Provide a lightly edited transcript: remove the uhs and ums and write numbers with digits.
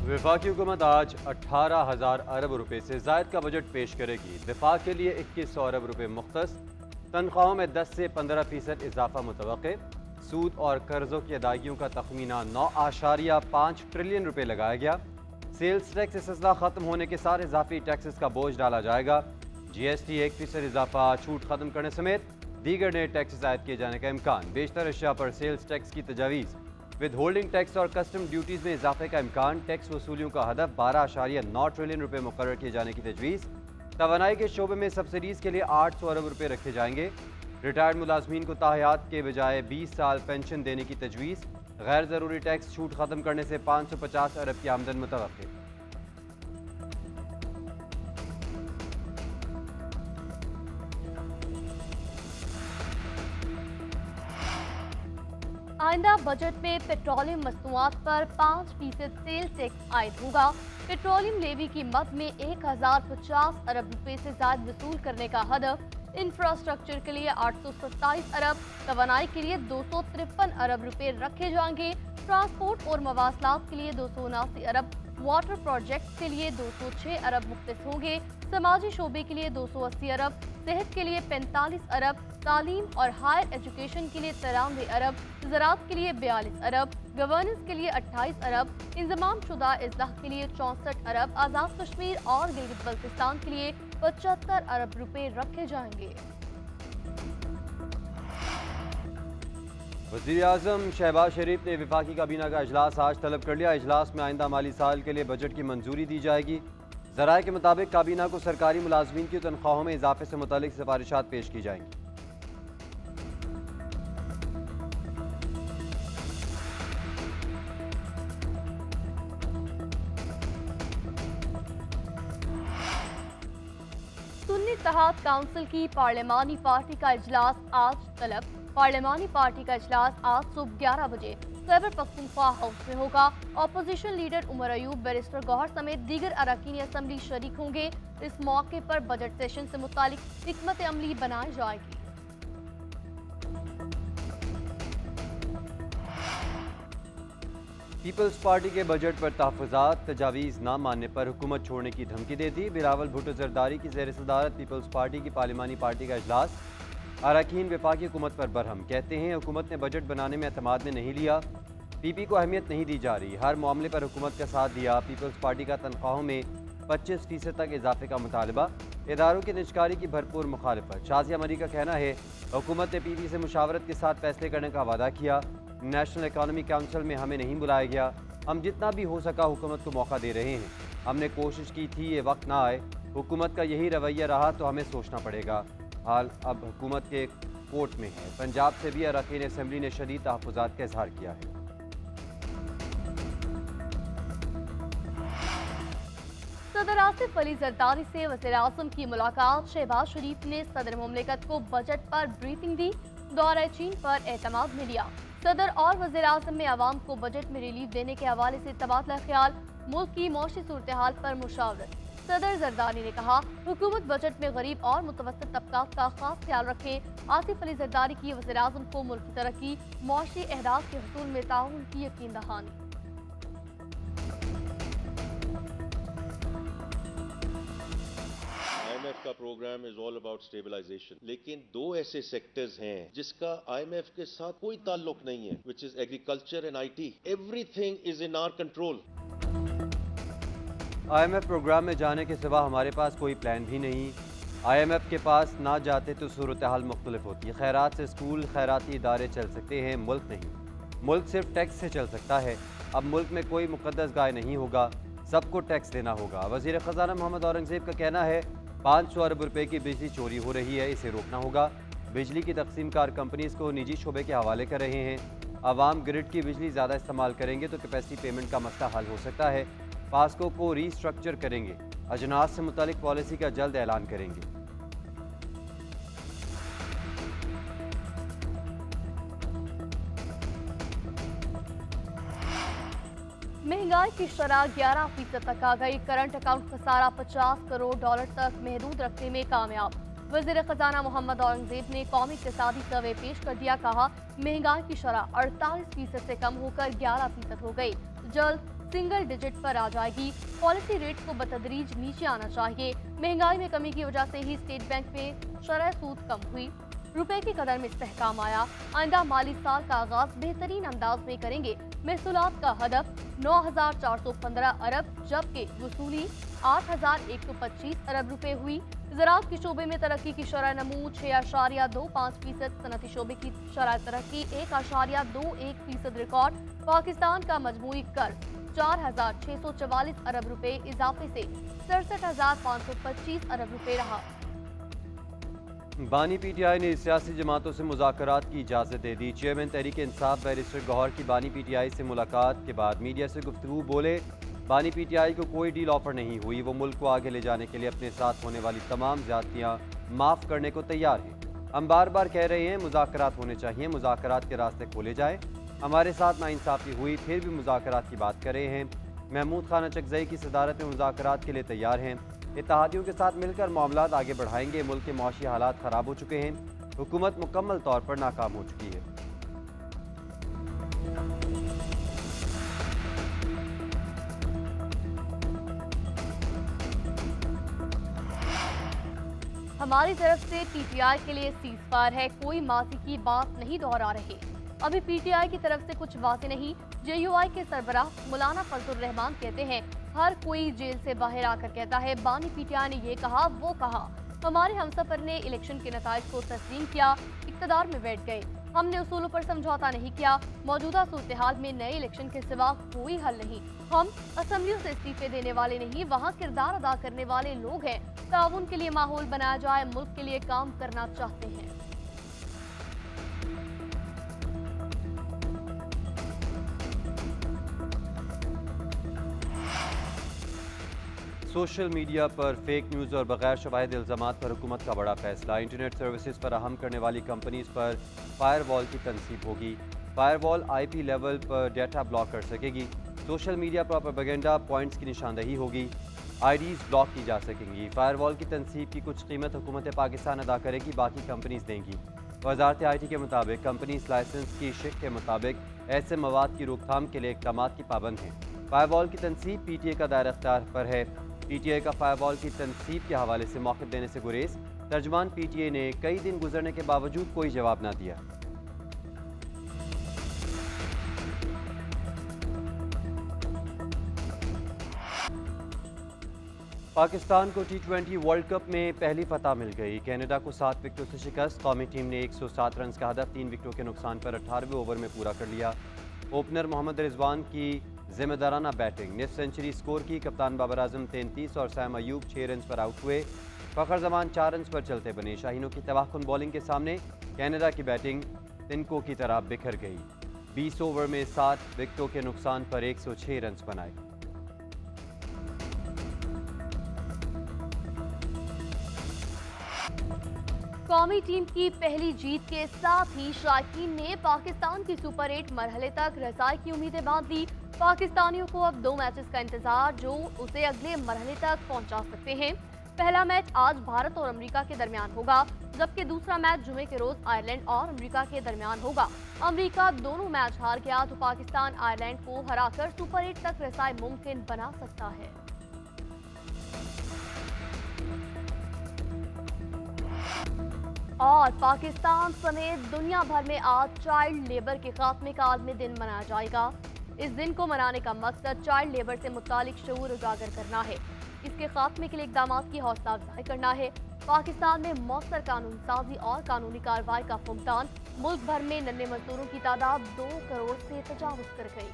वफाकी हुकूमत आज 18,000 अरब रुपए से जायद का बजट पेश करेगी। दिफा के लिए 2100 अरब रुपए मुख्तस, तनख्वाहों में 10 से 15% इजाफा मुतवक्के, सूद और कर्जों की अदायगियों का तखमीना 9.5 ट्रिलियन रुपए लगाया गया। सेल्स टैक्स से सिलसिला खत्म होने के साथ इजाफी टैक्सेस का बोझ डाला जाएगा। GST 1% इजाफा, छूट खत्म करने समेत दीगर नए टैक्सेस आयद किए जाने का इम्कान। बेशतर अशिया पर सेल्स टैक्स की तजावीज़, विद होल्डिंग टैक्स और कस्टम ड्यूटीज़ में इजाफे का इम्कान। टैक्स वसूलियों का हदफ 12.9 ट्रिलियन रुपए मुकर्रर किए जाने की तजवीज़। तवानाई के शोबे में सब्सिडीज़ के लिए 800 अरब रुपए रखे जाएंगे। रिटायर्ड मुलाजमीन को ताहयात के बजाय 20 साल पेंशन देने की तजवीज़। गैर ज़रूरी टैक्स छूट खत्म करने से 550 अरब की आमदन मुतवक्किल। आइंदा बजट में पेट्रोलियम मसनूआत पर 5% सेल टैक्स आयद होगा। पेट्रोलियम लेवी की मद में 1050 अरब रुपए से ज्यादा वसूल करने का हदफ। इंफ्रास्ट्रक्चर के लिए 827 अरब, तवानाई के लिए 253 अरब रुपए रखे जाएंगे। ट्रांसपोर्ट और मवासलात के लिए 279 अरब, वाटर प्रोजेक्ट के लिए 206 अरब मुख्तस होंगे। समाजी शोबे के लिए 280 अरब, सेहत के लिए 45 अरब, तालीम और हायर एजुकेशन के लिए 93 अरब, ज़राअत के लिए 42 अरब, गवर्नेंस के लिए 28 अरब, इंजमाम शुदा इस्लाह के लिए 64 अरब, आज़ाद कश्मीर और गिलगित बल्तिस्तान के लिए 75 अरब रुपए रखे जाएंगे। वज़ीर आज़म शहबाज शरीफ ने वफाकी काबीना का इजलास आज तलब कर लिया। इजलास में आइंदा माली साल के लिए बजट की मंजूरी दी जाएगी। ज़राए के मुताबिक काबीना को सरकारी मुलाजमीन की तनख्वाहों में इजाफे से मुतालिक सिफारिशात पेश की जाएंगी। सुन्नी इत्तेहाद काउंसिल की पार्लिमानी पार्टी का इजलास आज तलब। पार्लिमानी पार्टी का इजलास आज सुबह 11 बजे खैबर पख्तूनख्वा हाउस में होगा। Opposition leader Umar Ayub, barrister Gauhar समेत दीगर अरकान असम्बली शरीक होंगे। इस मौके पर बजट सेशन से मुतालिक हिकमत अमली बनाई जाएगी। पीपल्स पार्टी के बजट पर तहफ़्फ़ुज़ात, तजावीज़ न मानने पर हुकूमत छोड़ने की धमकी दे दी। बिलावल भुट्टो जरदारी की ज़ेर सदारत पीपल्स पार्टी की पार्लिमानी पार्टी का इजलास। अरकान वफाकी हुकूमत पर बरहम, कहते हैं हुकूमत ने बजट बनाने में एतमाद में नहीं लिया, पीपी को अहमियत नहीं दी जा रही, हर मामले पर हुकूमत का साथ दिया। पीपल्स पार्टी का तनख्वाहों में 25% तक इजाफे का मुतालबा, इदारों की निजकारी की भरपूर मुखालिफत। शाजिया मरी का कहना है हुकूमत ने पीपी से मुशावरत के साथ फैसले करने का वादा किया। नेशनल इकॉनमी काउंसिल में हमें नहीं बुलाया गया, हम जितना भी हो सका हुकूमत को मौका दे रहे हैं। हमने कोशिश की थी, ये वक्त ना आए, हुकूमत का यही रवैया रहा तो हमें सोचना पड़ेगा। हाल अब हुकूमत के कोर्ट में है। पंजाब से भी अरकान असम्बली ने शदीद तहफ़्फ़ुज़ात का इजहार किया है। सदर आसिफ अली जरदारी से वज़ीर आज़म की मुलाकात। शहबाज शरीफ ने सदर मुमलिकत को बजट पर ब्रीफिंग दी। दौरा चीन पर एतमाद में लिया। सदर और वज़ीर आज़म में आवाम को बजट में रिलीफ देने के हवाले से तबादला ख्याल, मुल्क की मौशी सूरत हाल पर मुशावरत। सदर जरदारी ने कहा हुकूमत बजट में गरीब और मुतवस्सित तबकात का खास ख्याल रखे। आसिफ अली जरदारी की वज़ीर आज़म को मुल्क की तरक्की, मौशी अहदाफ के हसूल में ताउन की यकीन दहानी। IMF का programme is all about stabilisation, लेकिन दो ऐसे सेक्टर्स हैं जिसका IMF के साथ कोई ताल्लुक नहीं है, which is agriculture and IT। Everything is in our control. IMF programme में जाने के सिवा हमारे पास कोई प्लान भी नहीं। IMF के पास ना जाते तो सूरत हाल मुख्तलिफ होती है। खैरात से स्कूल, खैराती इदारे चल सकते हैं, मुल्क नहीं। मुल्क सिर्फ टैक्स से चल सकता है। अब मुल्क में कोई मुकद्दस गाय नहीं होगा, सबको टैक्स देना होगा। वज़ीर ख़ज़ाना मोहम्मद औरंगज़ेब का कहना है 500 अरब रुपए की बिजली चोरी हो रही है, इसे रोकना होगा। बिजली की तकसीमकार कंपनीज को निजी शोबे के हवाले कर रहे हैं। आवाम ग्रिड की बिजली ज़्यादा इस्तेमाल करेंगे तो कैपेसिटी पेमेंट का मसला हल हो सकता है। पास्को को रीस्ट्रक्चर करेंगे, अजनास से मुतालिक पॉलिसी का जल्द ऐलान करेंगे। महंगाई की शरह 11% तक आ गई। करंट अकाउंट खसारा 50 करोड़ डॉलर तक महदूद रखने में कामयाब। वज़ीर ख़ज़ाना मोहम्मद औरंगज़ेब ने कौमी इक़्तिसादी सर्वे पेश कर दिया। कहा महंगाई की शरह 48% से कम होकर 11% हो गई। जल्द सिंगल डिजिट पर आ जाएगी। पॉलिसी रेट को बतदरीज नीचे आना चाहिए। महंगाई में कमी की वजह से ही स्टेट बैंक में शरह सूद कम हुई। रुपए की कदर में इस्तेहकाम आया। आइंदा माली साल का आगाज बेहतरीन अंदाज में करेंगे। महसूलात का हदफ 9,415 अरब जबकि वसूली 8,125 अरब रुपए हुई। ज़राअत के शोबे में तरक्की की शरह नमू 6.25%, सनती शोबे की शरह तरक्की 1.21% रिकॉर्ड। पाकिस्तान का मजमूई कर्ज 4,644 अरब रुपए इजाफे से 67,525 अरब रुपए रहा। बानी पीटीआई ने सियासी जमातों से मुज़ाकरात की इजाज़त दे दी। चेयरमैन तहरीक इंसाफ बैरिस्टर गौहर की बानी पीटीआई से मुलाकात के बाद मीडिया से गुफ्तगू बोले, बानी पीटीआई को कोई डील ऑफर नहीं हुई। वो मुल्क को आगे ले जाने के लिए अपने साथ होने वाली तमाम ज़्यादतियाँ माफ़ करने को तैयार हैं। हम बार बार कह रहे हैं मुज़ाकरात होने चाहिए, मुज़ाकरात के रास्ते खोले जाएँ। हमारे साथ नाइंसाफ़ी हुई फिर भी मुज़ाकरात की बात कर रहे हैं। महमूद खान अचकज़ई की सदारत में मुज़ाकरात के लिए तैयार हैं। इत्तेहादियों के साथ मिलकर मामलात आगे बढ़ाएंगे। मुल्क के मुआशी हालात ख़राब हो चुके हैं। हुकूमत मुकम्मल तौर पर नाकाम हो चुकी है। हमारी तरफ से पीटीआई के लिए सीज़फायर है, कोई माजी की बात नहीं दोहरा रहे। अभी पीटीआई की तरफ से कुछ वाज़ेह नहीं। जेयूआई के सरबराह मौलाना फजलुर रहमान कहते हैं, हर कोई जेल से बाहर आकर कहता है बानी पीटीआई ने ये कहा वो कहा। हमारे हमसफर ने इलेक्शन के नताइज को तस्लीम किया, इक़्तिदार में बैठ गए। हमने उसूलों पर समझौता नहीं किया। मौजूदा सूरत हाल में नए इलेक्शन के सिवा कोई हल नहीं। हम असम्बलियों से इस्तीफे देने वाले नहीं, वहाँ किरदार अदा करने वाले लोग हैं। ताउन के लिए माहौल बनाया जाए, मुल्क के लिए काम करना चाहते हैं। सोशल मीडिया पर फेक न्यूज़ और बगैर शवाहिद इल्ज़ामात पर हुकूमत का बड़ा फैसला। इंटरनेट सर्विसेज फराहम करने वाली कंपनीज पर फायरवॉल की तनसीब होगी। फायरवॉल IP लेवल पर डेटा ब्लॉक कर सकेगी। सोशल मीडिया पर प्रोपेगेंडा पॉइंट्स की निशानदही होगी। IDs ब्लॉक की जा सकेंगी। फायरवॉल की तनसीब की कुछ कीमत हुकूमत पाकिस्तान अदा करेगी, बाकी कंपनीज देंगी। वजारत IT के मुताबिक कंपनीज लाइसेंस की शिक के मुताबिक ऐसे मवाद की रोकथाम के लिए इक़दामात की पाबंद हैं। फायरवॉल की तनसीब PTA का दायरा इख्तियार पर है। PTA का फायरवॉल की तनसीब के हवाले से मौक़िफ़ देने से गुरेज। तर्जमान PTA ने कई दिन गुजरने के बावजूद कोई जवाब न दिया। पाकिस्तान को T20 वर्ल्ड कप में पहली फतह मिल गई। कनाडा को 7 विकेटों से शिकस्त। कौमी टीम ने 107 रन का हदफ 3 विकेटों के नुकसान पर 18वें ओवर में पूरा कर लिया। ओपनर मोहम्मद रिजवान की जिम्मेदाराना बैटिंग, निफ सेंचुरी स्कोर की। कप्तान बाबर आजम 33 और सैम अयूब 6 रन पर आउट हुए। फखर जमान 4 रन पर चलते बने। शाहीनों की तबाहकुन बॉलिंग के सामने कनाडा की बैटिंग तिनकों की तरह बिखर गई। 20 ओवर में 7 विकेटों के नुकसान पर 106 रन बनाए। कौमी टीम की पहली जीत के साथ ही शायकीन ने पाकिस्तान की सुपर 8 मरहले तक रसाई की उम्मीदें बांध दी। पाकिस्तानियों को अब 2 मैचेस का इंतजार जो उसे अगले मरहले तक पहुंचा सकते हैं। पहला मैच आज भारत और अमेरिका के दरमियान होगा, जबकि दूसरा मैच जुमे के रोज आयरलैंड और अमेरिका के दरमियान होगा। अमेरिका दोनों मैच हार गया तो पाकिस्तान आयरलैंड को हराकर सुपर 8 तक रसाई मुमकिन बना सकता है। और पाकिस्तान समेत दुनिया भर में आज चाइल्ड लेबर के खात्मे का आलमी दिन मनाया जाएगा। इस दिन को मनाने का मकसद चाइल्ड लेबर से मुतालिक शऊर उजागर करना है। इसके खात्मे के लिए इक़दामात की हौसला अफजाई करना है। पाकिस्तान में मौसर कानून साजी और कानूनी कार्रवाई का फुकदान। मुल्क भर में नन्हे मजदूरों की तादाद 2 करोड़ से तजावुज़ कर गई।